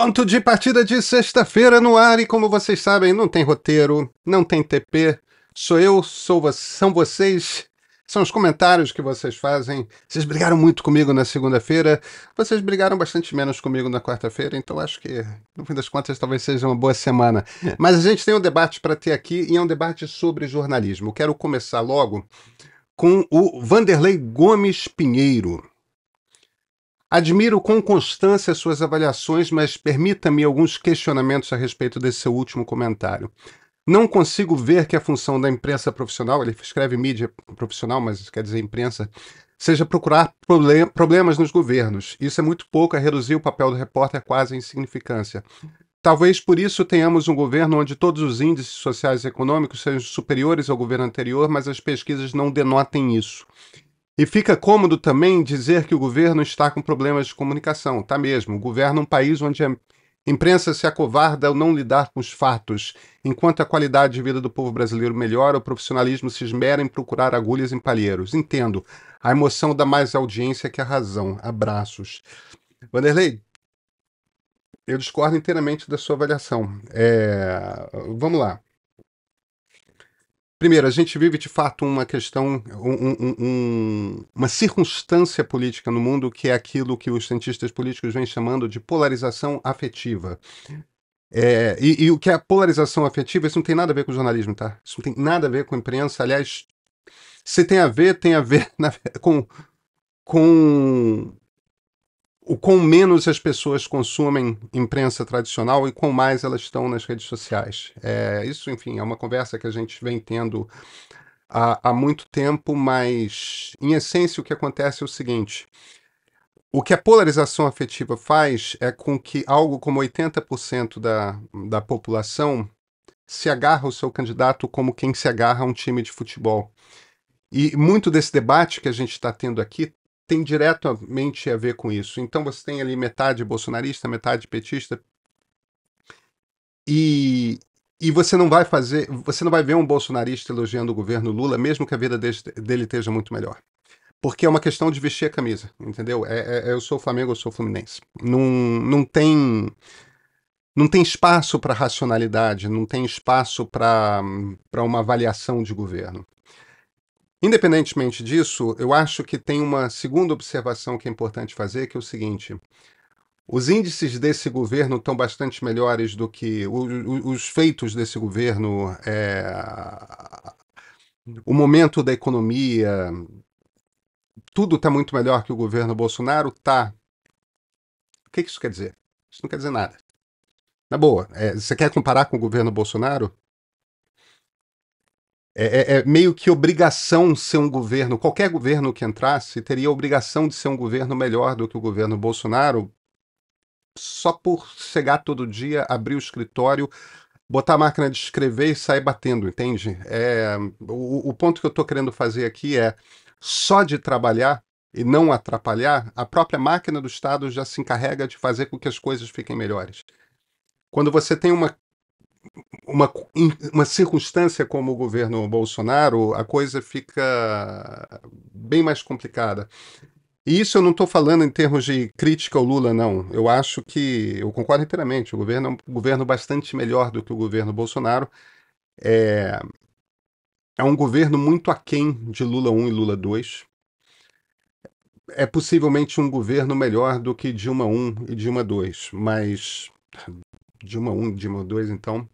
Ponto de partida de sexta-feira no ar e como vocês sabem, não tem roteiro, não tem TP, sou eu, são vocês, são os comentários que vocês fazem. Vocês brigaram muito comigo na segunda-feira, vocês brigaram bastante menos comigo na quarta-feira, então acho que, no fim das contas, talvez seja uma boa semana. Mas a gente tem um debate para ter aqui e é um debate sobre jornalismo. Quero começar logo com o Vanderlei Gomes Pinheiro. Admiro com constância suas avaliações, mas permita-me alguns questionamentos a respeito desse seu último comentário. Não consigo ver que a função da imprensa profissional, ele escreve mídia profissional, mas quer dizer imprensa, seja procurar problemas nos governos. Isso é muito pouco a reduzir o papel do repórter quase à insignificância. Talvez por isso tenhamos um governo onde todos os índices sociais e econômicos sejam superiores ao governo anterior, mas as pesquisas não denotem isso. E fica cômodo também dizer que o governo está com problemas de comunicação. Tá mesmo. Governa um país onde a imprensa se acovarda ao não lidar com os fatos. Enquanto a qualidade de vida do povo brasileiro melhora, o profissionalismo se esmera em procurar agulhas em palheiros. Entendo. A emoção dá mais audiência que a razão. Abraços. Vanderlei, eu discordo inteiramente da sua avaliação. Vamos lá. Primeiro, a gente vive de fato uma questão, uma circunstância política no mundo que é aquilo que os cientistas políticos vêm chamando de polarização afetiva. E o que é a polarização afetiva, isso não tem nada a ver com jornalismo, tá? Isso não tem nada a ver com imprensa. Aliás, se tem a ver com o quão menos as pessoas consumem imprensa tradicional e quão mais elas estão nas redes sociais. Isso, enfim, é uma conversa que a gente vem tendo há muito tempo, mas, em essência, o que acontece é o seguinte. O que a polarização afetiva faz é com que algo como 80% da população se agarra ao seu candidato como quem se agarra a um time de futebol. E muito desse debate que a gente está tendo aqui tem diretamente a ver com isso. Então você tem ali metade bolsonarista, metade petista, e você não vai ver um bolsonarista elogiando o governo Lula, mesmo que a vida dele esteja muito melhor. Porque é uma questão de vestir a camisa, entendeu? Eu sou Flamengo, eu sou Fluminense. Não tem espaço para racionalidade, não tem espaço para uma avaliação de governo. Independentemente disso, eu acho que tem uma segunda observação que é importante fazer, que é o seguinte. Os índices desse governo estão bastante melhores do que os feitos desse governo, o momento da economia, tudo está muito melhor que o governo Bolsonaro, tá. O que isso quer dizer? Isso não quer dizer nada. Na boa, você quer comparar com o governo Bolsonaro? É meio que obrigação ser um governo, qualquer governo que entrasse teria a obrigação de ser um governo melhor do que o governo Bolsonaro, só por chegar todo dia, abrir o escritório, botar a máquina de escrever e sair batendo, entende? O ponto que eu estou querendo fazer aqui é, só de trabalhar e não atrapalhar, a própria máquina do Estado já se encarrega de fazer com que as coisas fiquem melhores. Quando você tem uma circunstância como o governo Bolsonaro, a coisa fica bem mais complicada. E isso eu não estou falando em termos de crítica ao Lula, não. Eu concordo inteiramente, o governo é um governo bastante melhor do que o governo Bolsonaro. É um governo muito aquém de Lula 1 e Lula 2. É possivelmente um governo melhor do que Dilma 1 e Dilma 2, mas Dilma 1 e Dilma 2, então.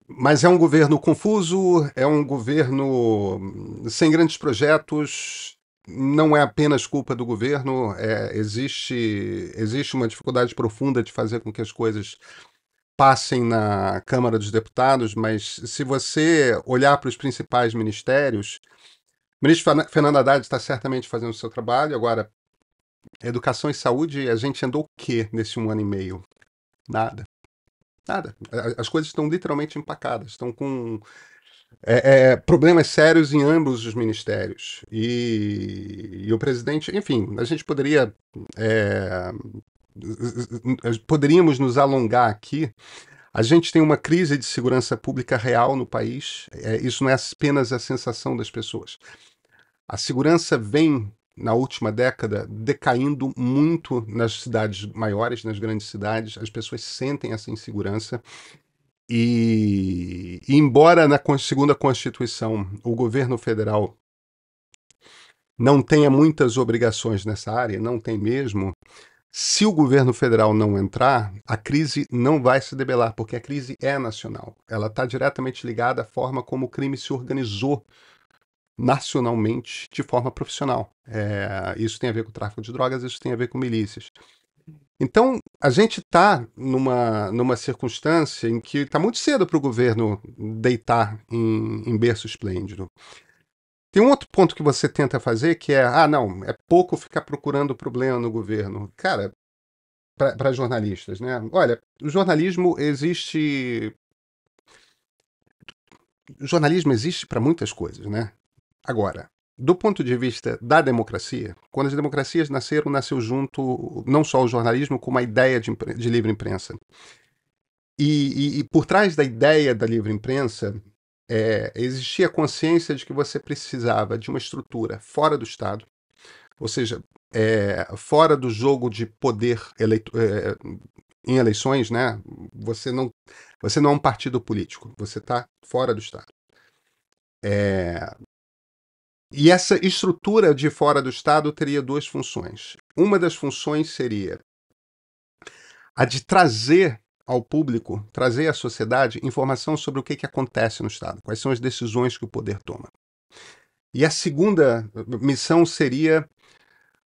Mas é um governo confuso, é um governo sem grandes projetos, não é apenas culpa do governo, existe uma dificuldade profunda de fazer com que as coisas passem na Câmara dos Deputados, mas se você olhar para os principais ministérios, o ministro Fernando Haddad está certamente fazendo o seu trabalho. Agora, educação e saúde, a gente andou o quê nesse 1 ano e meio? Nada. Nada. As coisas estão literalmente empacadas, estão com problemas sérios em ambos os ministérios. E o presidente, enfim, a gente poderíamos nos alongar aqui. A gente tem uma crise de segurança pública real no país. Isso não é apenas a sensação das pessoas. A segurança vem na última década, decaindo muito nas cidades maiores, nas grandes cidades. As pessoas sentem essa insegurança. E embora na segunda Constituição o governo federal não tenha muitas obrigações nessa área, não tem mesmo, se o governo federal não entrar, a crise não vai se debelar, porque a crise é nacional. Ela está diretamente ligada à forma como o crime se organizou nacionalmente de forma profissional. Isso tem a ver com o tráfico de drogas, isso tem a ver com milícias. Então, a gente está numa circunstância em que está muito cedo para o governo deitar em berço esplêndido. Tem um outro ponto que você tenta fazer que é, não, é pouco ficar procurando problema no governo. Cara, para jornalistas, né? Olha, o jornalismo existe para muitas coisas, né? Agora, do ponto de vista da democracia, quando as democracias nasceram, nasceu junto não só o jornalismo, como a ideia de livre imprensa. E por trás da ideia da livre imprensa, existia a consciência de que você precisava de uma estrutura fora do Estado, ou seja, fora do jogo de poder em eleições, né? Você não é um partido político, você está fora do Estado. E essa estrutura de fora do Estado teria duas funções. Uma das funções seria a de trazer ao público, trazer à sociedade informação sobre o que acontece no Estado, quais são as decisões que o poder toma. E a segunda missão seria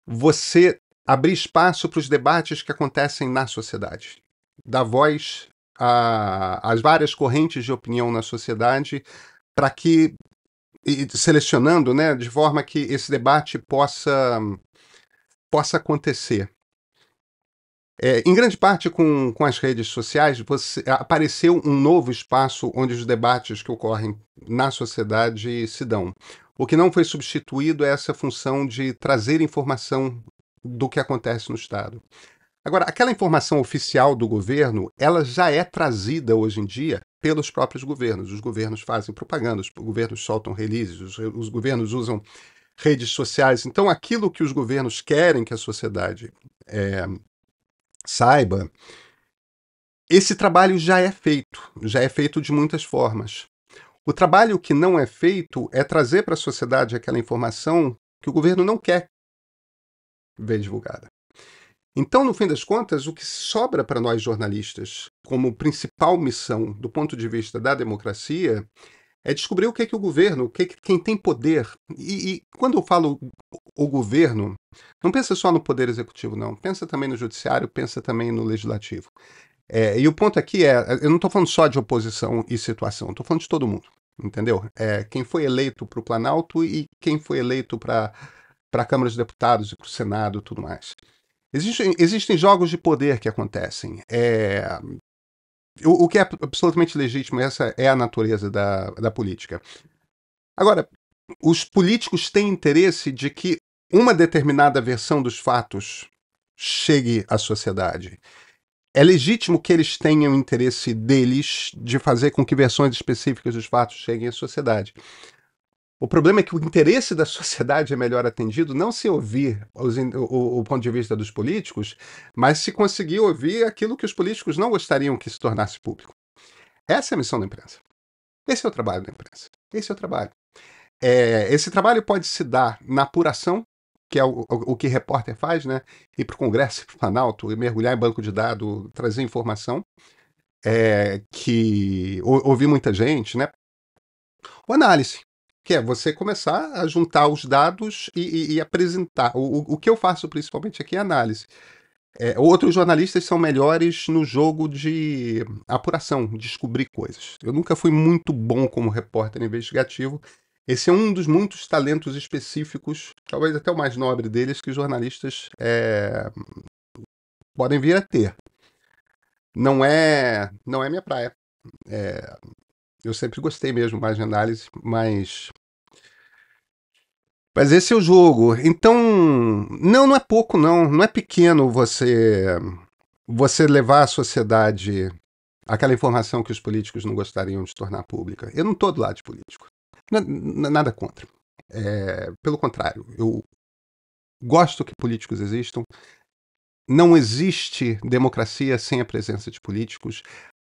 você abrir espaço para os debates que acontecem na sociedade, dar voz às várias correntes de opinião na sociedade, para que, selecionando, né, de forma que esse debate possa acontecer. Em grande parte com as redes sociais, apareceu um novo espaço onde os debates que ocorrem na sociedade se dão. O que não foi substituído é essa função de trazer informação do que acontece no Estado. Agora, aquela informação oficial do governo, ela já é trazida hoje em dia pelos próprios governos. Os governos fazem propaganda, os governos soltam releases, os governos usam redes sociais. Então, aquilo que os governos querem que a sociedade saiba, esse trabalho já é feito de muitas formas. O trabalho que não é feito é trazer para a sociedade aquela informação que o governo não quer ver divulgada. Então, no fim das contas, o que sobra para nós jornalistas como principal missão do ponto de vista da democracia é descobrir o que é que o governo, quem tem poder. E quando eu falo o governo, não pensa só no poder executivo, não. Pensa também no judiciário, pensa também no legislativo. E o ponto aqui eu não estou falando só de oposição e situação, estou falando de todo mundo, entendeu? Quem foi eleito para o Planalto e quem foi eleito para a Câmara dos Deputados e para o Senado e tudo mais. Existem jogos de poder que acontecem. O que é absolutamente legítimo, essa é a natureza da política. Agora, os políticos têm interesse de que uma determinada versão dos fatos chegue à sociedade. É legítimo que eles tenham interesse deles de fazer com que versões específicas dos fatos cheguem à sociedade. O problema é que o interesse da sociedade é melhor atendido não se ouvir o ponto de vista dos políticos, mas se conseguir ouvir aquilo que os políticos não gostariam que se tornasse público. Essa é a missão da imprensa. Esse é o trabalho da imprensa. Esse é o trabalho. Esse trabalho pode se dar na apuração, que é o que repórter faz, né? Ir para o Congresso, ir para o Planalto, mergulhar em banco de dados, trazer informação, que ouvir muita gente, né? Ou análise, que é você começar a juntar os dados e apresentar. O que eu faço principalmente aqui é análise. Outros jornalistas são melhores no jogo de apuração, descobrir coisas. Eu nunca fui muito bom como repórter investigativo. Esse é um dos muitos talentos específicos, talvez até o mais nobre deles, que os jornalistas podem vir a ter. Não é minha praia. Eu sempre gostei mesmo mais de análise, mas esse é o jogo. Então, não é pouco, não. Não é pequeno você levar à sociedade aquela informação que os políticos não gostariam de tornar pública. Eu não estou do lado de político. Nada contra. Pelo contrário, gosto que políticos existam. Não existe democracia sem a presença de políticos.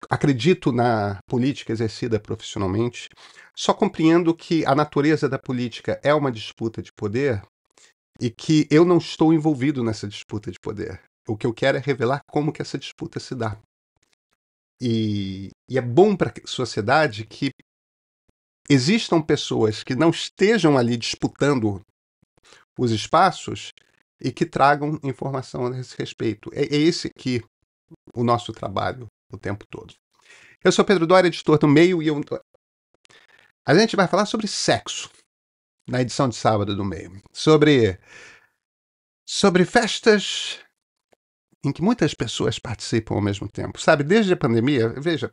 Acredito na política exercida profissionalmente. Só compreendo que a natureza da política é uma disputa de poder e que eu não estou envolvido nessa disputa de poder. O que eu quero é revelar como que essa disputa se dá. E é bom para a sociedade que existam pessoas que não estejam ali disputando os espaços e que tragam informação a esse respeito. É esse aqui o nosso trabalho o tempo todo. Eu sou Pedro Doria, editor do Meio, e a gente vai falar sobre sexo na edição de sábado do Meio. Sobre festas em que muitas pessoas participam ao mesmo tempo. Sabe, desde a pandemia, veja,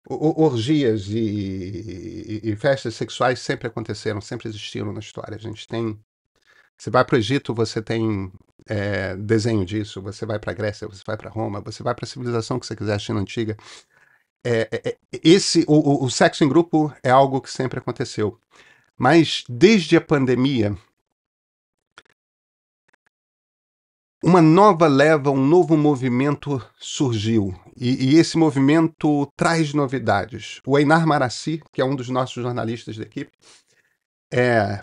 orgias e festas sexuais sempre aconteceram, sempre existiram na história. A gente tem... Você vai para o Egito, você tem desenho disso. Você vai para a Grécia, você vai para Roma, você vai para a civilização que você quiser, a China Antiga. O sexo em grupo é algo que sempre aconteceu. Mas desde a pandemia, uma nova leva, um novo movimento surgiu. E esse movimento traz novidades. O Einar Marassi, que é um dos nossos jornalistas da equipe,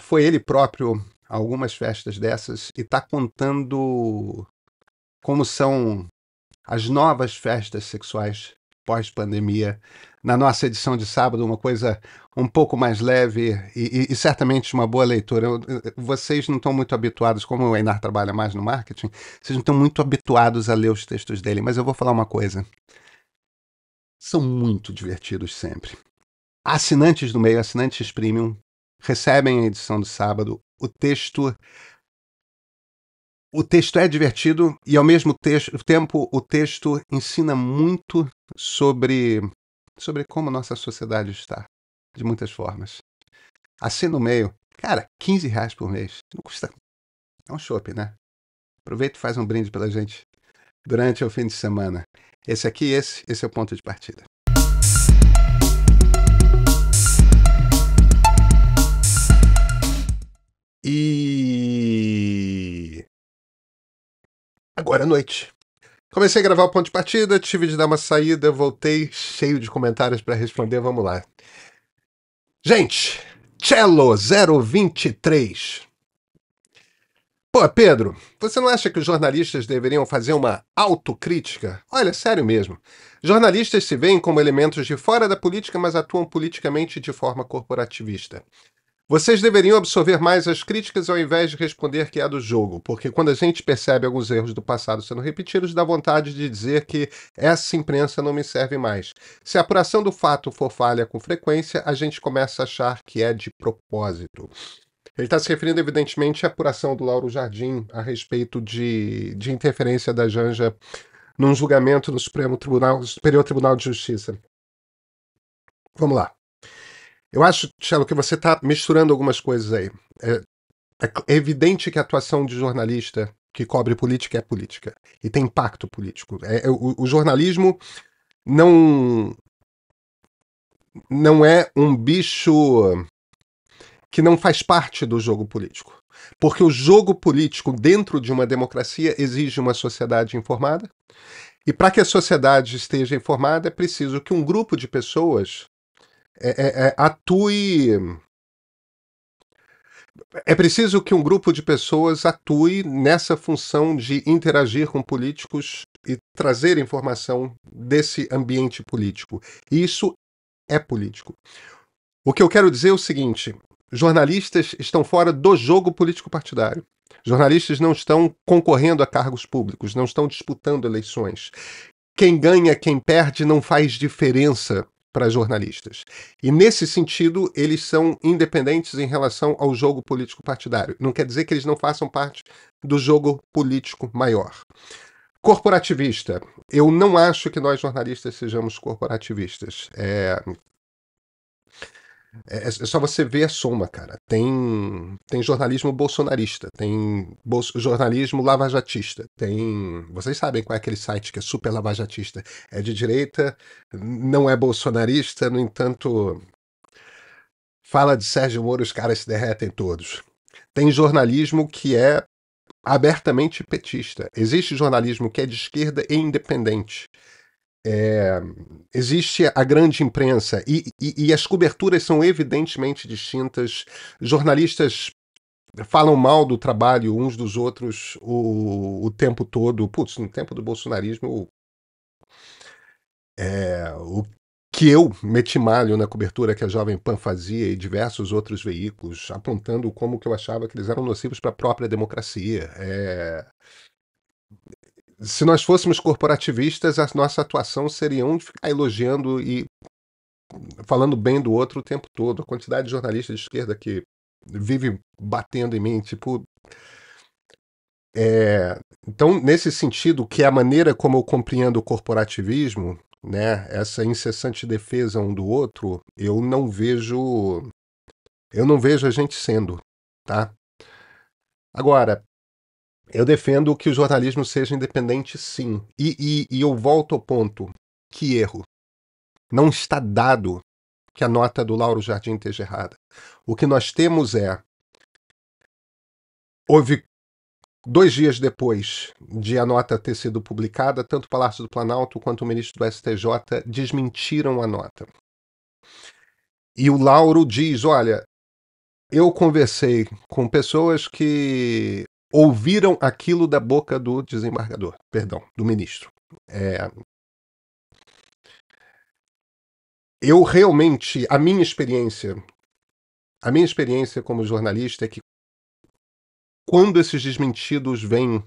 foi ele próprio a algumas festas dessas e está contando como são as novas festas sexuais pós-pandemia. Na nossa edição de sábado, uma coisa um pouco mais leve e certamente uma boa leitura. Vocês não estão muito habituados, como o Einar trabalha mais no marketing, vocês não estão muito habituados a ler os textos dele, mas eu vou falar uma coisa. São muito divertidos sempre. Assinantes do Meio, assinantes premium, recebem a edição do sábado. O texto é divertido e, ao mesmo tempo, o texto ensina muito sobre como nossa sociedade está, de muitas formas. Assina o Meio. Cara, R$15 por mês. Não custa. É um chopp, né? Aproveita e faz um brinde pela gente durante o fim de semana. Esse é o ponto de partida. E agora à noite. Comecei a gravar o ponto de partida, tive de dar uma saída, voltei cheio de comentários para responder, vamos lá. Gente, Cello 023. Pô, Pedro, você não acha que os jornalistas deveriam fazer uma autocrítica? Olha, sério mesmo. Jornalistas se veem como elementos de fora da política, mas atuam politicamente de forma corporativista. Vocês deveriam absorver mais as críticas ao invés de responder que é do jogo, porque quando a gente percebe alguns erros do passado sendo repetidos, dá vontade de dizer que essa imprensa não me serve mais. Se a apuração do fato for falha com frequência, a gente começa a achar que é de propósito. Ele está se referindo, evidentemente, à apuração do Lauro Jardim a respeito de interferência da Janja num julgamento no Superior Tribunal de Justiça. Vamos lá. Eu acho, Cello, que você está misturando algumas coisas aí. É evidente que a atuação de jornalista que cobre política é política. E tem impacto político. O jornalismo não é um bicho que não faz parte do jogo político. Porque o jogo político dentro de uma democracia exige uma sociedade informada. E para que a sociedade esteja informada, é preciso que um grupo de pessoas atue. É preciso que um grupo de pessoas atue nessa função de interagir com políticos e trazer informação desse ambiente político. E isso é político. O que eu quero dizer é o seguinte: jornalistas estão fora do jogo político partidário. Jornalistas não estão concorrendo a cargos públicos, não estão disputando eleições. Quem ganha, quem perde, não faz diferença para jornalistas. E, nesse sentido, eles são independentes em relação ao jogo político partidário. Não quer dizer que eles não façam parte do jogo político maior. Corporativista. Eu não acho que nós jornalistas sejamos corporativistas. É só você ver a soma, cara. Tem jornalismo bolsonarista, tem jornalismo lavajatista, tem... Vocês sabem qual é aquele site que é super lavajatista. É de direita, não é bolsonarista, no entanto, fala de Sérgio Moro, os caras se derretem todos. Tem jornalismo que é abertamente petista. Existe jornalismo que é de esquerda e independente. Existe a grande imprensa e as coberturas são evidentemente distintas. Jornalistas falam mal do trabalho uns dos outros o tempo todo. Putz, no tempo do bolsonarismo, o que eu meti malho na cobertura que a Jovem Pan fazia e diversos outros veículos, apontando como que eu achava que eles eram nocivos para a própria democracia. Se nós fôssemos corporativistas, a nossa atuação seria um de ficar elogiando e falando bem do outro o tempo todo. A quantidade de jornalistas de esquerda que vive batendo em mim, tipo. Então, nesse sentido, que é a maneira como eu compreendo o corporativismo, né, essa incessante defesa um do outro, eu não vejo a gente sendo, tá? Agora, eu defendo que o jornalismo seja independente, sim. E eu volto ao ponto. Que erro. Não está dado que a nota do Lauro Jardim esteja errada. O que nós temos houve 2 dias depois de a nota ter sido publicada, tanto o Palácio do Planalto quanto o ministro do STJ desmentiram a nota. E o Lauro diz, olha, eu conversei com pessoas que ouviram aquilo da boca do desembargador, perdão, do ministro. Eu realmente, a minha experiência como jornalista é que quando esses desmentidos vêm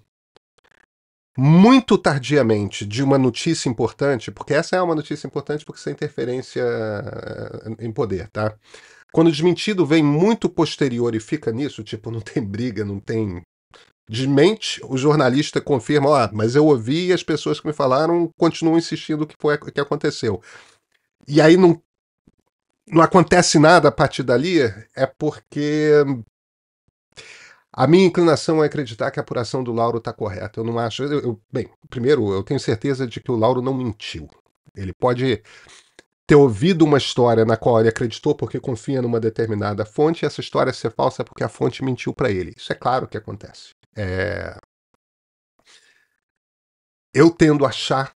muito tardiamente de uma notícia importante, porque essa é uma notícia importante porque isso é interferência em poder, tá? Quando o desmentido vem muito posterior e fica nisso, tipo, não tem briga, não tem. Desmente, o jornalista confirma, mas eu ouvi e as pessoas que me falaram continuam insistindo que foi o que aconteceu. E aí não acontece nada a partir dali, é porque a minha inclinação é acreditar que a apuração do Lauro está correta. Eu não acho. Bem, primeiro, eu tenho certeza de que o Lauro não mentiu. Ele pode ter ouvido uma história na qual ele acreditou porque confia numa determinada fonte e essa história ser falsa porque a fonte mentiu para ele. Isso é claro que acontece. Eu tendo a achar,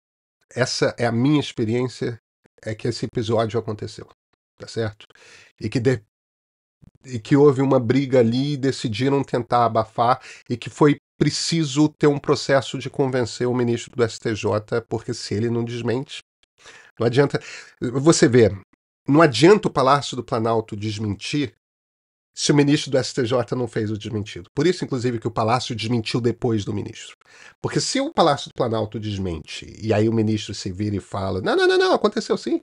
essa é a minha experiência, é que esse episódio aconteceu. Tá certo? E que houve uma briga ali e decidiram tentar abafar e que foi preciso ter um processo de convencer o ministro do STJ, porque se ele não desmente, não adianta. Você vê, não adianta o Palácio do Planalto desmentir se o ministro do STJ não fez o desmentido. Por isso, inclusive, que o Palácio desmentiu depois do ministro. Porque se o Palácio do Planalto desmente e aí o ministro se vira e fala: não, aconteceu sim.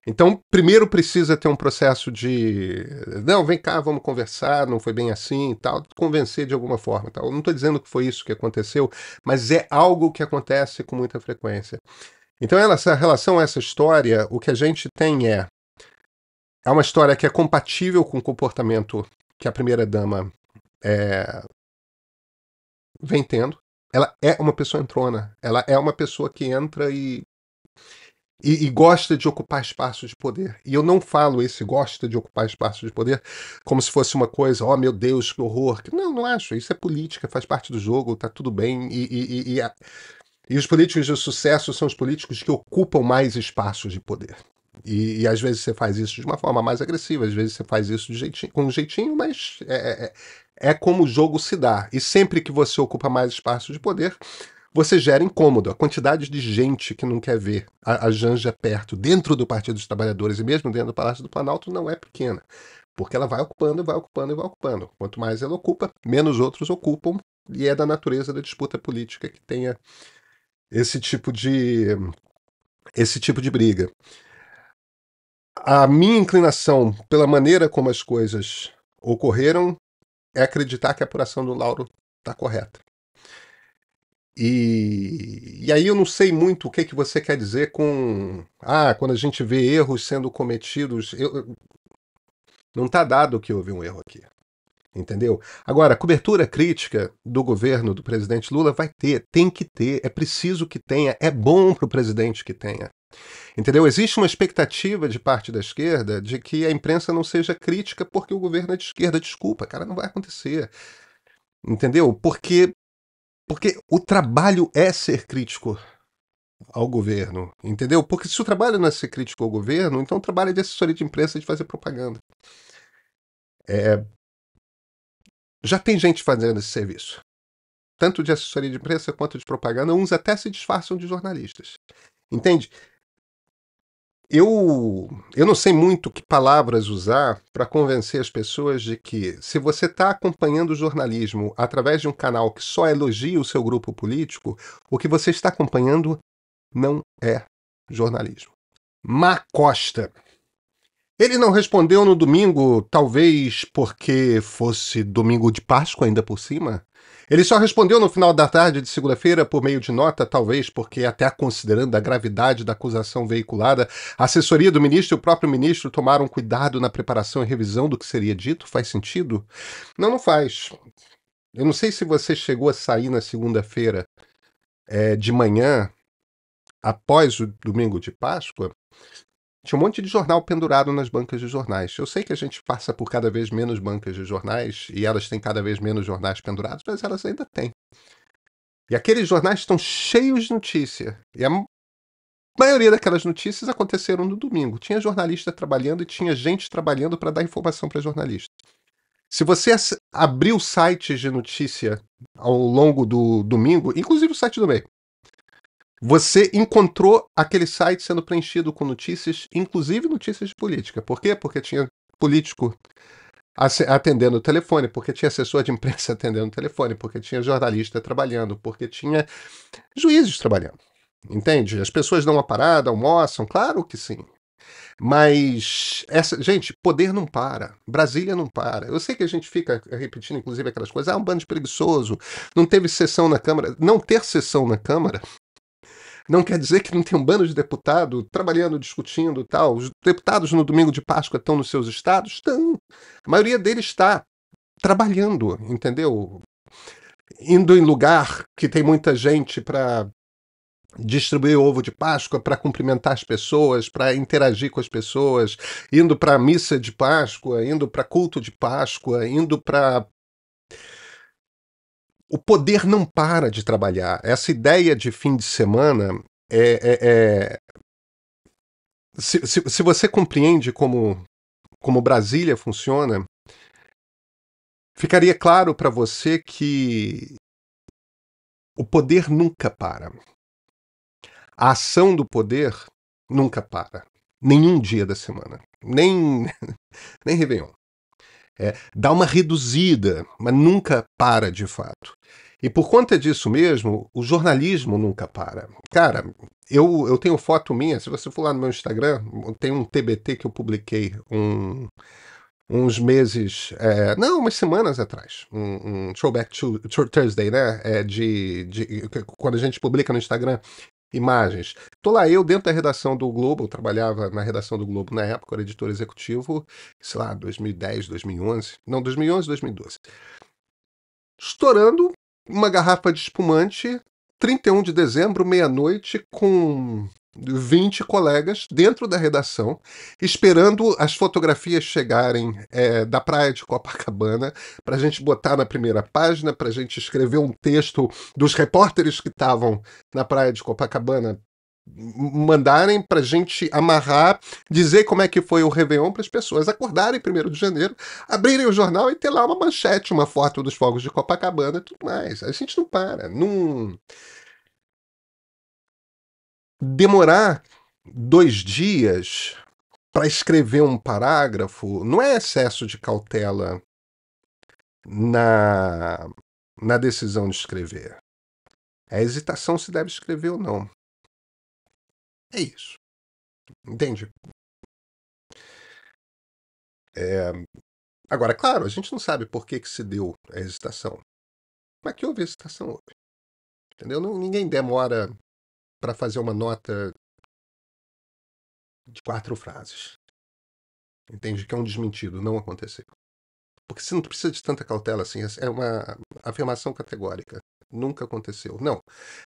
Então, primeiro precisa ter um processo de. Não, vem cá, vamos conversar, não foi bem assim e tal, convencer de alguma forma. Tal. Eu não estou dizendo que foi isso que aconteceu, mas é algo que acontece com muita frequência. Então, em relação a essa história, o que a gente tem é uma história que é compatível com o comportamento que a primeira-dama vem tendo. Ela é uma pessoa entrona, ela é uma pessoa que entra e gosta de ocupar espaços de poder. E eu não falo esse gosta de ocupar espaços de poder como se fosse uma coisa, meu Deus, que horror. Não, não acho. Isso é política, faz parte do jogo, tá tudo bem. E os políticos de sucesso são os políticos que ocupam mais espaços de poder. E às vezes você faz isso de uma forma mais agressiva, às vezes você faz isso com um jeitinho, mas é como o jogo se dá. E sempre que você ocupa mais espaços de poder, você gera incômodo. A quantidade de gente que não quer ver a Janja perto, dentro do Partido dos Trabalhadores e mesmo dentro do Palácio do Planalto, não é pequena. Porque ela vai ocupando, vai ocupando e vai ocupando. Quanto mais ela ocupa, menos outros ocupam. E é da natureza da disputa política que tenha esse tipo de briga. A minha inclinação, pela maneira como as coisas ocorreram, é acreditar que a apuração do Lauro está correta. E aí eu não sei muito o que você quer dizer com quando a gente vê erros sendo cometidos, não está dado que houve um erro aqui. Entendeu? Agora, a cobertura crítica do governo do presidente Lula vai ter, tem que ter, é preciso que tenha, é bom para o presidente que tenha. Entendeu? Existe uma expectativa de parte da esquerda de que a imprensa não seja crítica porque o governo é de esquerda. Desculpa, cara, não vai acontecer. Entendeu? Porque o trabalho é ser crítico ao governo, entendeu? Porque se o trabalho não é ser crítico ao governo, então o trabalho é de assessoria de imprensa, de fazer propaganda. Já tem gente fazendo esse serviço, tanto de assessoria de imprensa quanto de propaganda, uns até se disfarçam de jornalistas. Entende? Eu não sei muito que palavras usar para convencer as pessoas de que, se você está acompanhando o jornalismo através de um canal que só elogia o seu grupo político, o que você está acompanhando não é jornalismo. Má Costa. Ele não respondeu no domingo, talvez porque fosse domingo de Páscoa ainda por cima. Ele só respondeu no final da tarde de segunda-feira por meio de nota, talvez porque, até considerando a gravidade da acusação veiculada, a assessoria do ministro e o próprio ministro tomaram cuidado na preparação e revisão do que seria dito. Faz sentido? Não, não faz. Eu não sei se você chegou a sair na segunda-feira de manhã, após o domingo de Páscoa. Tinha um monte de jornal pendurado nas bancas de jornais. Eu sei que a gente passa por cada vez menos bancas de jornais e elas têm cada vez menos jornais pendurados, mas elas ainda têm. E aqueles jornais estão cheios de notícia. E a maioria daquelas notícias aconteceram no domingo. Tinha jornalista trabalhando e tinha gente trabalhando para dar informação para jornalista. Se você abriu sites de notícia ao longo do domingo, inclusive o site do MEI, você encontrou aquele site sendo preenchido com notícias, inclusive notícias de política. Por quê? Porque tinha político atendendo o telefone, porque tinha assessor de imprensa atendendo o telefone, porque tinha jornalista trabalhando, porque tinha juízes trabalhando. Entende? As pessoas dão uma parada, almoçam, claro que sim. Mas, gente, poder não para. Brasília não para. Eu sei que a gente fica repetindo, inclusive, aquelas coisas. Um bando de preguiçoso. Não teve sessão na Câmara. Não ter sessão na Câmara não quer dizer que não tem um bando de deputado trabalhando, discutindo e tal. Os deputados no domingo de Páscoa estão nos seus estados? Estão. A maioria deles está trabalhando, entendeu? Indo em lugar que tem muita gente para distribuir ovo de Páscoa, para cumprimentar as pessoas, para interagir com as pessoas, indo para missa de Páscoa, indo para culto de Páscoa, indo para... O poder não para de trabalhar. Essa ideia de fim de semana se você compreende como Brasília funciona, ficaria claro para você que o poder nunca para. A ação do poder nunca para. Nenhum dia da semana. Nem Réveillon. Dá uma reduzida, mas nunca para de fato. E por conta disso mesmo, o jornalismo nunca para. Cara, eu tenho foto minha, se você for lá no meu Instagram, tem um TBT que eu publiquei uns meses, não, umas semanas atrás, um Throwback to Thursday, né? Quando a gente publica no Instagram imagens. Tô lá eu dentro da redação do Globo, eu trabalhava na redação do Globo na época, era editor executivo, sei lá, 2010, 2011, não, 2011, 2012. Estourando uma garrafa de espumante, 31 de dezembro, meia-noite, com 20 colegas dentro da redação, esperando as fotografias chegarem da praia de Copacabana, para a gente botar na primeira página, para a gente escrever um texto dos repórteres que estavam na praia de Copacabana, mandarem para a gente amarrar, dizer como é que foi o Réveillon para as pessoas acordarem 1º de janeiro, abrirem o jornal e ter lá uma manchete, uma foto dos fogos de Copacabana e tudo mais. A gente não para. Não... Demorar 2 dias para escrever um parágrafo não é excesso de cautela na decisão de escrever. É hesitação se deve escrever ou não. É isso. Entende? Agora, claro, a gente não sabe por que se deu a hesitação. Mas que houve hesitação hoje. Entendeu? Ninguém demora para fazer uma nota de 4 frases. Entende? Que é um desmentido, não aconteceu. Porque você não precisa de tanta cautela assim, é uma afirmação categórica. Nunca aconteceu. Não.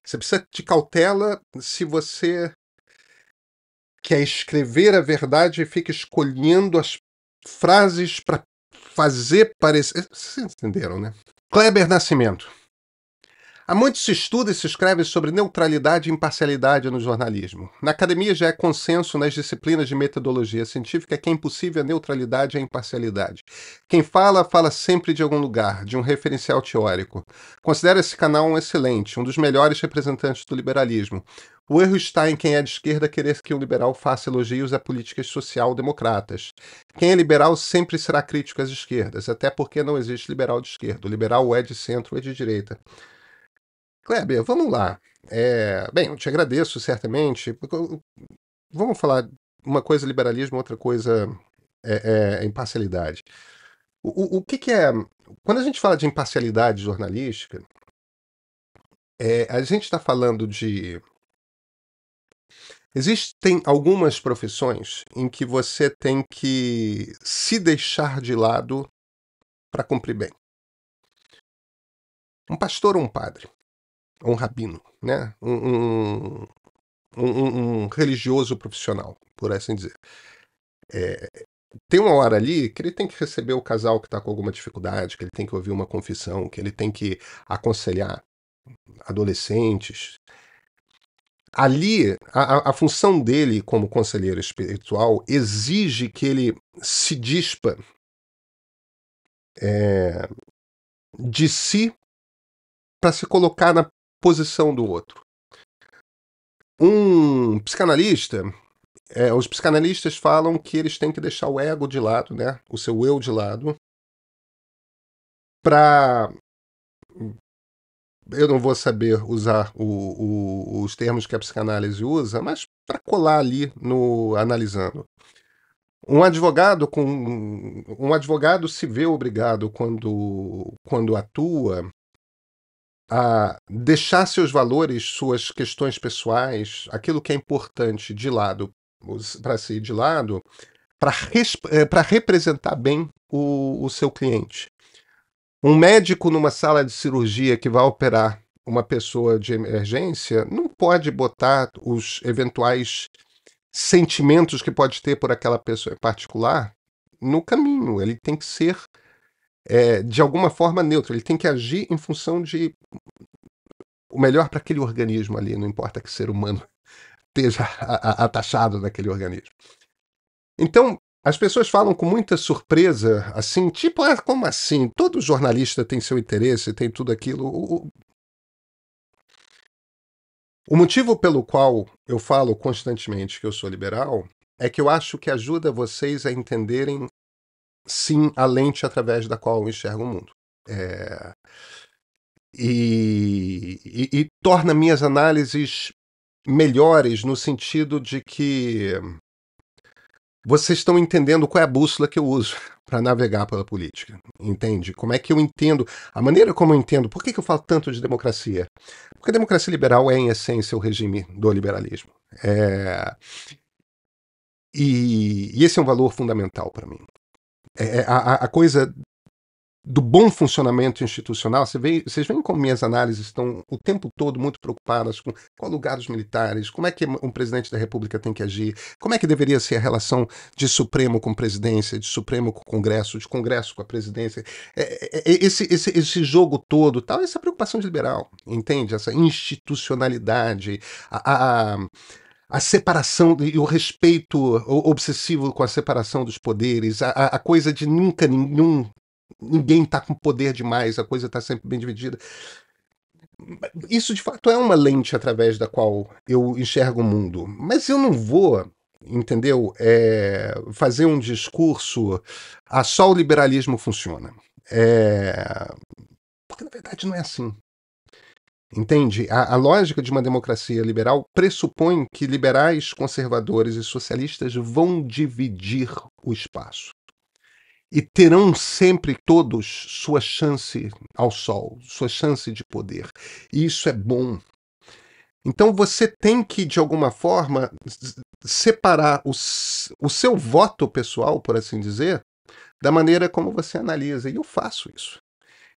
Você precisa de cautela se você quer escrever a verdade e fica escolhendo as frases para fazer parecer... Vocês entenderam, né? Kleber Nascimento. Há muito se estuda e se escreve sobre neutralidade e imparcialidade no jornalismo. Na academia já é consenso nas disciplinas de metodologia científica que é impossível a neutralidade e a imparcialidade. Quem fala, fala sempre de algum lugar, de um referencial teórico. Considero esse canal um excelente, um dos melhores representantes do liberalismo. O erro está em quem é de esquerda querer que um liberal faça elogios a políticas social-democratas. Quem é liberal sempre será crítico às esquerdas, até porque não existe liberal de esquerda. O liberal ou é de centro ou é de direita. Kleber, vamos lá. Bem, eu te agradeço certamente. Vamos falar uma coisa é liberalismo, outra coisa é imparcialidade. O que, que é. Quando a gente fala de imparcialidade jornalística, a gente está falando de. Existem algumas profissões em que você tem que se deixar de lado para cumprir bem. Um pastor ou um padre, ou um rabino, né? Um religioso profissional, por assim dizer. Tem uma hora ali que ele tem que receber o casal que está com alguma dificuldade, que ele tem que ouvir uma confissão, que ele tem que aconselhar adolescentes. Ali, a função dele como conselheiro espiritual exige que ele se dispa de si para se colocar na posição do outro. Um psicanalista, os psicanalistas falam que eles têm que deixar o ego de lado, né, o seu eu de lado, para eu não vou saber usar os termos que a psicanálise usa, mas para colar ali no analisando. Um advogado se vê obrigado quando atua a deixar seus valores, suas questões pessoais, aquilo que é importante de lado para si de lado, para representar bem o seu cliente. Um médico numa sala de cirurgia que vai operar uma pessoa de emergência não pode botar os eventuais sentimentos que pode ter por aquela pessoa em particular no caminho. Ele tem que ser, de alguma forma, neutro. Ele tem que agir em função de o melhor para aquele organismo ali, não importa que ser humano esteja atachado naquele organismo. Então, as pessoas falam com muita surpresa, assim, tipo, como assim? Todo jornalista tem seu interesse, tem tudo aquilo. O motivo pelo qual eu falo constantemente que eu sou liberal é que eu acho que ajuda vocês a entenderem, sim, a lente através da qual eu enxergo o mundo. E torna minhas análises melhores no sentido de que vocês estão entendendo qual é a bússola que eu uso para navegar pela política, entende? Como é que eu entendo, a maneira como eu entendo, por que eu falo tanto de democracia? Porque a democracia liberal é, em essência, o regime do liberalismo. E esse é um valor fundamental para mim. A coisa do bom funcionamento institucional, vocês veem como minhas análises estão o tempo todo muito preocupadas com qual lugar dos militares, como é que um presidente da República tem que agir, como é que deveria ser a relação de Supremo com presidência, de Supremo com Congresso, de Congresso com a presidência. Esse jogo todo, tal, essa preocupação de liberal, entende? Essa institucionalidade, a separação e o respeito obsessivo com a separação dos poderes, a coisa de nunca ninguém está com poder demais, a coisa está sempre bem dividida. Isso, de fato, é uma lente através da qual eu enxergo o mundo. Mas eu não vou, entendeu? Fazer um discurso, só o liberalismo funciona. Porque, na verdade, não é assim. Entende? A lógica de uma democracia liberal pressupõe que liberais, conservadores e socialistas vão dividir o espaço. E terão sempre todos sua chance ao sol, sua chance de poder. E isso é bom. Então você tem que, de alguma forma, separar o seu voto pessoal, por assim dizer, da maneira como você analisa. E eu faço isso.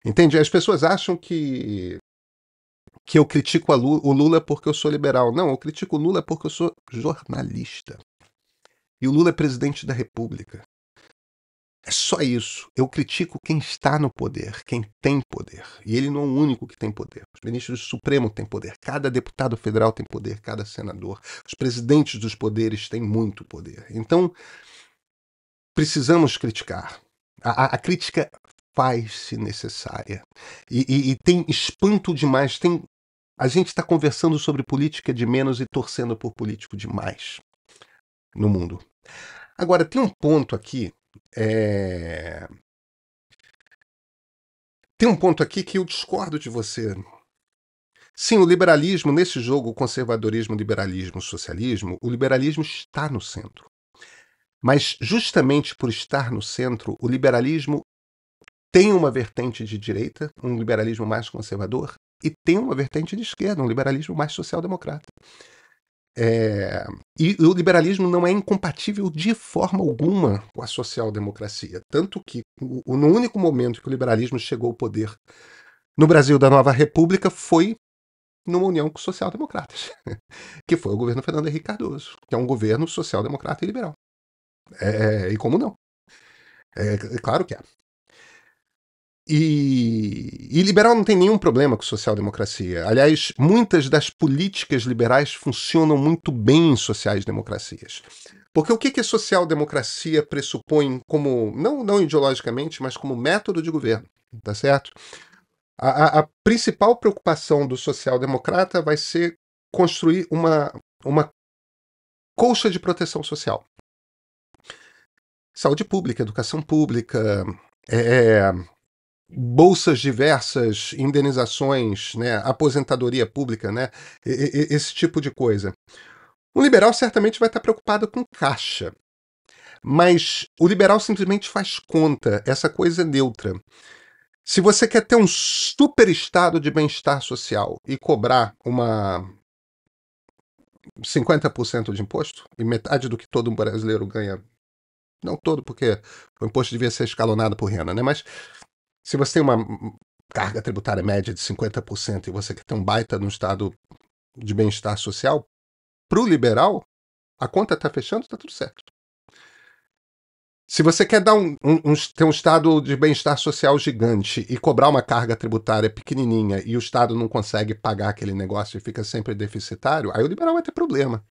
Entende? As pessoas acham que eu critico o Lula porque eu sou liberal. Não, eu critico o Lula porque eu sou jornalista. E o Lula é presidente da República. É só isso. Eu critico quem está no poder, quem tem poder. E ele não é o único que tem poder. Os ministros do Supremo têm poder. Cada deputado federal tem poder, cada senador. Os presidentes dos poderes têm muito poder. Então, precisamos criticar. A crítica faz-se necessária. E tem espanto demais. A gente está conversando sobre política de menos e torcendo por político de mais no mundo. Agora, tem um ponto aqui. Tem um ponto aqui que eu discordo de você. Sim, o liberalismo, nesse jogo, conservadorismo, liberalismo, socialismo, o liberalismo está no centro. Mas, justamente por estar no centro, o liberalismo tem uma vertente de direita, um liberalismo mais conservador, e tem uma vertente de esquerda, um liberalismo mais social-democrata. E o liberalismo não é incompatível de forma alguma com a social-democracia. Tanto que, no único momento que o liberalismo chegou ao poder no Brasil da Nova República foi numa união com social-democratas, que foi o governo Fernando Henrique Cardoso, que é um governo social-democrata e liberal. E como não? É claro que é. E liberal não tem nenhum problema com social-democracia. Aliás, muitas das políticas liberais funcionam muito bem em sociais-democracias. Porque o que social-democracia pressupõe como, não ideologicamente, mas como método de governo, tá certo? A principal preocupação do social-democrata vai ser construir uma colcha de proteção social. Saúde pública, educação pública, bolsas diversas, indenizações, né, aposentadoria pública, né, esse tipo de coisa. O liberal certamente vai estar preocupado com caixa, mas o liberal simplesmente faz conta, essa coisa é neutra. Se você quer ter um super estado de bem-estar social e cobrar 50% de imposto, e metade do que todo brasileiro ganha, não todo, porque o imposto devia ser escalonado por renda, né? Mas se você tem uma carga tributária média de 50% e você quer ter um baita no estado de bem-estar social, para o liberal, a conta está fechando, está tudo certo. Se você quer dar ter um estado de bem-estar social gigante e cobrar uma carga tributária pequenininha e o estado não consegue pagar aquele negócio e fica sempre deficitário, aí o liberal vai ter problema.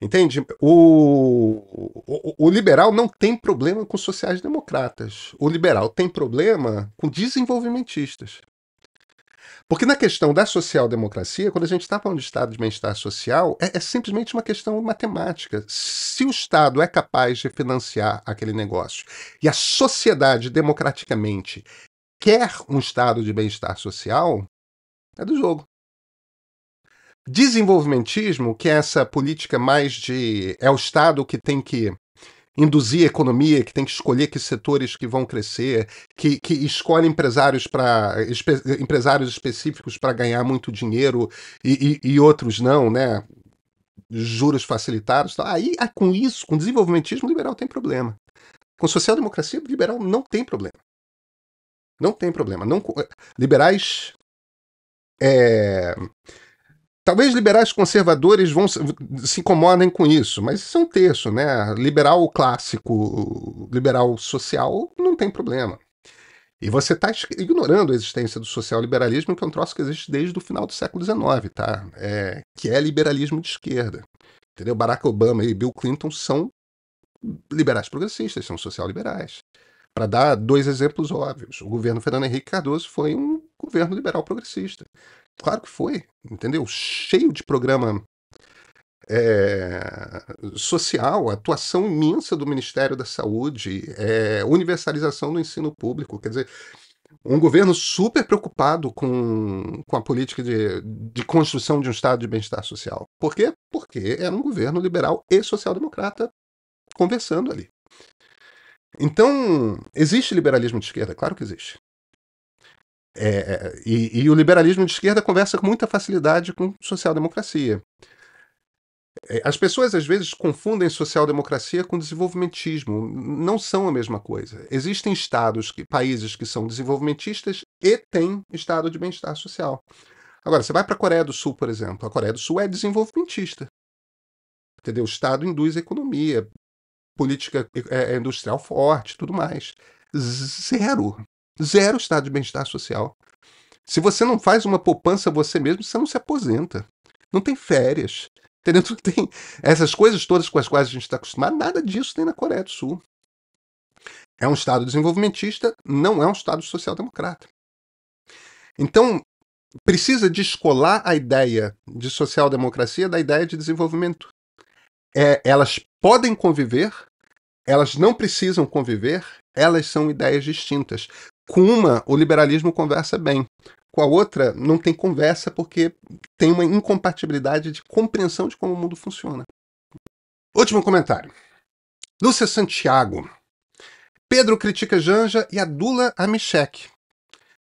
Entende? O liberal não tem problema com sociais-democratas. O liberal tem problema com desenvolvimentistas. Porque na questão da social-democracia, quando a gente está falando de estado de bem-estar social, é simplesmente uma questão matemática. Se o Estado é capaz de financiar aquele negócio e a sociedade democraticamente quer um estado de bem-estar social, é do jogo. Desenvolvimentismo, que é essa política mais de... é o Estado que tem que induzir a economia, que tem que escolher que setores que vão crescer, que escolhe empresários específicos para ganhar muito dinheiro e outros não, né? Juros facilitados. Aí, com isso, com desenvolvimentismo, o liberal tem problema. Com social-democracia, o liberal não tem problema. Não tem problema. Não, liberais... Talvez liberais conservadores se incomodem com isso, mas isso é um terço, né? Liberal clássico, liberal social, não tem problema. E você está ignorando a existência do social-liberalismo, que é um troço que existe desde o final do século XIX, tá? Que é liberalismo de esquerda. Entendeu? Barack Obama e Bill Clinton são liberais progressistas, são social-liberais. Para dar dois exemplos óbvios, o governo Fernando Henrique Cardoso foi um governo liberal progressista. Claro que foi, entendeu? Cheio de programa social, atuação imensa do Ministério da Saúde, universalização do ensino público. Quer dizer, um governo super preocupado com a política de construção de um estado de bem-estar social. Por quê? Porque era um governo liberal e social-democrata conversando ali. Então, existe liberalismo de esquerda? Claro que existe. E o liberalismo de esquerda conversa com muita facilidade com social-democracia. As pessoas às vezes confundem social-democracia com desenvolvimentismo. Não são a mesma coisa. Existem países que são desenvolvimentistas e têm estado de bem-estar social. Agora, você vai para a Coreia do Sul, por exemplo. A Coreia do Sul é desenvolvimentista. Entendeu? O Estado induz a economia. política industrial forte, tudo mais. Zero. Zero estado de bem-estar social. Se você não faz uma poupança você mesmo, você não se aposenta. Não tem férias. Entendeu? Não tem essas coisas todas com as quais a gente está acostumado, nada disso tem na Coreia do Sul. É um Estado desenvolvimentista, não é um Estado social-democrata. Então, precisa descolar a ideia de social-democracia da ideia de desenvolvimento. Elas podem conviver, elas não precisam conviver, elas são ideias distintas. Com uma, o liberalismo conversa bem. Com a outra, não tem conversa porque tem uma incompatibilidade de compreensão de como o mundo funciona. Último comentário. Lúcia Santiago. Pedro critica Janja e adula a Michek.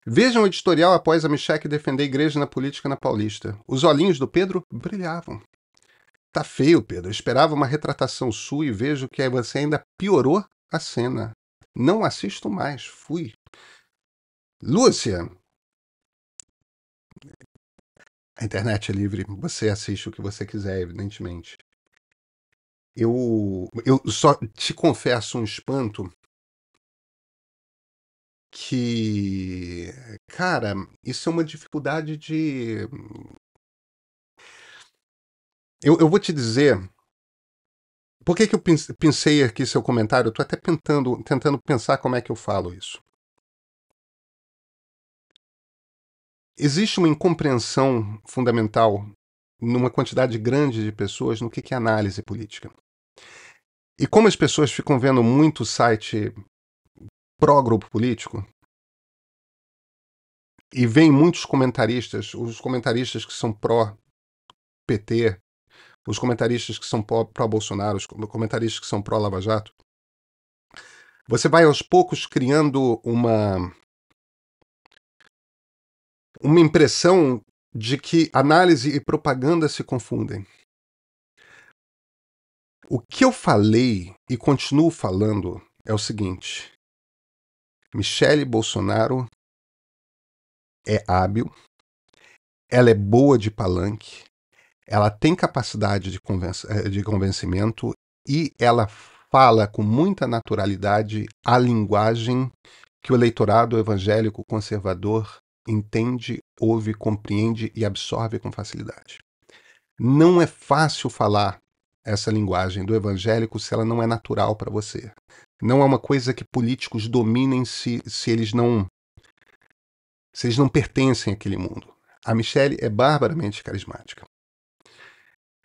Vejam o editorial após a Michek defender a igreja na política na Paulista. Os olhinhos do Pedro brilhavam. Tá feio, Pedro. Eu esperava uma retratação sua e vejo que você ainda piorou a cena. Não assisto mais. Fui. Lúcia. A internet é livre. Você assiste o que você quiser, evidentemente. Eu só te confesso um espanto que, cara, isso é uma dificuldade de... Eu vou te dizer... Por que eu pensei aqui seu comentário? Eu estou até tentando pensar como é que eu falo isso. Existe uma incompreensão fundamental numa quantidade grande de pessoas no que é análise política. E como as pessoas ficam vendo muito site pró-grupo político, e vem muitos comentaristas, os comentaristas que são pró-PT, os comentaristas que são pró-Bolsonaro, os comentaristas que são pró-Lava Jato, você vai aos poucos criando uma impressão de que análise e propaganda se confundem. O que eu falei e continuo falando é o seguinte: Michele Bolsonaro é hábil, ela é boa de palanque, ela tem capacidade de convencimento e ela fala com muita naturalidade a linguagem que o eleitorado evangélico conservador entende, ouve, compreende e absorve com facilidade. Não é fácil falar essa linguagem do evangélico se ela não é natural para você. Não é uma coisa que políticos dominem se eles não pertencem àquele mundo. A Michele é barbaramente carismática.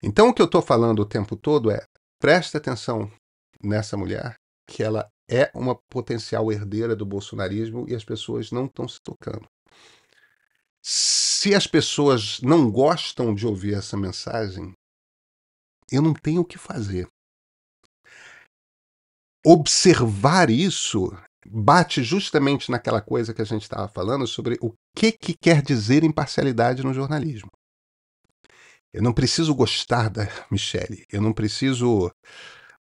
Então o que eu estou falando o tempo todo é: preste atenção nessa mulher, que ela é uma potencial herdeira do bolsonarismo e as pessoas não estão se tocando. Se as pessoas não gostam de ouvir essa mensagem, eu não tenho o que fazer. Observar isso bate justamente naquela coisa que a gente estava falando sobre o que quer dizer imparcialidade no jornalismo. Eu não preciso gostar da Michele, eu não preciso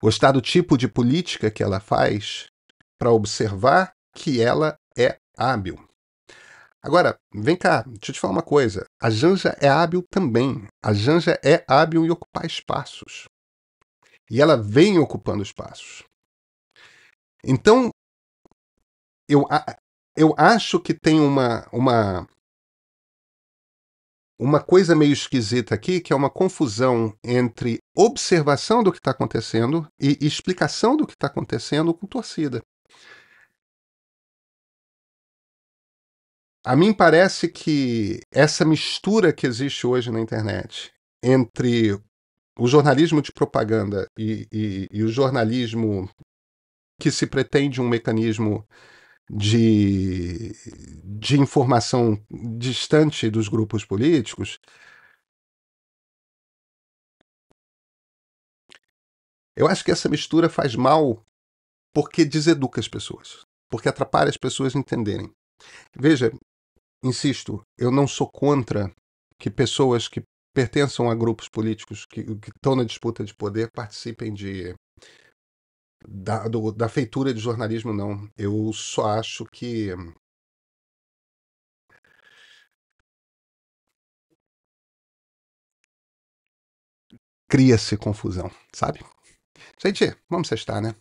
gostar do tipo de política que ela faz para observar que ela é hábil. Agora, vem cá, deixa eu te falar uma coisa. A Janja é hábil também. A Janja é hábil em ocupar espaços. E ela vem ocupando espaços. Então, eu acho que tem uma coisa meio esquisita aqui, que é uma confusão entre observação do que está acontecendo e explicação do que está acontecendo com torcida. A mim parece que essa mistura que existe hoje na internet entre o jornalismo de propaganda e o jornalismo que se pretende um mecanismo de informação distante dos grupos políticos, eu acho que essa mistura faz mal porque deseduca as pessoas, porque atrapalha as pessoas entenderem. Veja, insisto, eu não sou contra que pessoas que pertençam a grupos políticos que estão na disputa de poder participem da feitura de jornalismo, não. Eu só acho que cria-se confusão, sabe? Gente, vamos sextar, né?